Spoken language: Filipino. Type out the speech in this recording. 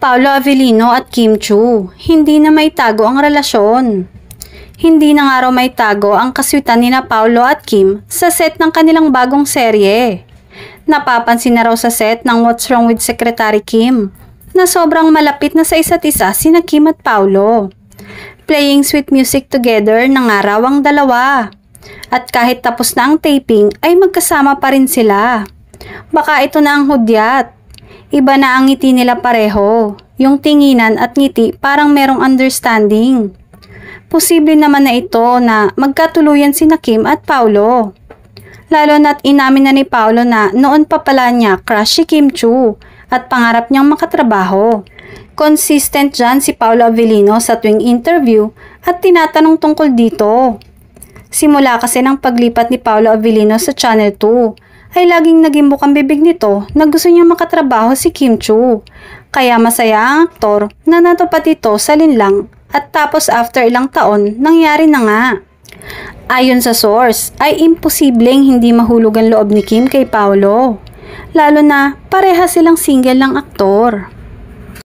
Paolo Avellino at Kim Chiu, hindi na maitago ang relasyon. Hindi na nga raw maitago ang kaswitan nina Paolo at Kim sa set ng kanilang bagong serye. Napapansin na raw sa set ng What's Wrong with Secretary Kim na sobrang malapit na sa isa't isa sina Kim at Paolo. Playing sweet music together na nga raw ang dalawa. At kahit tapos na ang taping ay magkasama pa rin sila. Baka ito na ang hudyat. Iba na ang ngiti nila pareho. Yung tinginan at ngiti parang merong understanding. Posible naman na ito na magkatuluyan sina Kim at Paolo. Lalo na't inamin na ni Paolo na noon pa pala niya crush si Kim Chiu at pangarap niyang makatrabaho. Consistent dyan si Paolo Avellino sa tuwing interview at tinatanong tungkol dito. Simula kasi ng paglipat ni Paolo Avellino sa Channel 2 ay laging naging bukang bibig nito na gusto niyang makatrabaho si Kim Chiu. Kaya masaya ang aktor na natupad ito sa linlang at tapos after ilang taon nangyari na nga. Ayon sa source ay imposibleng hindi mahulog ang loob ni Kim kay Paolo. Lalo na pareha silang single ng aktor.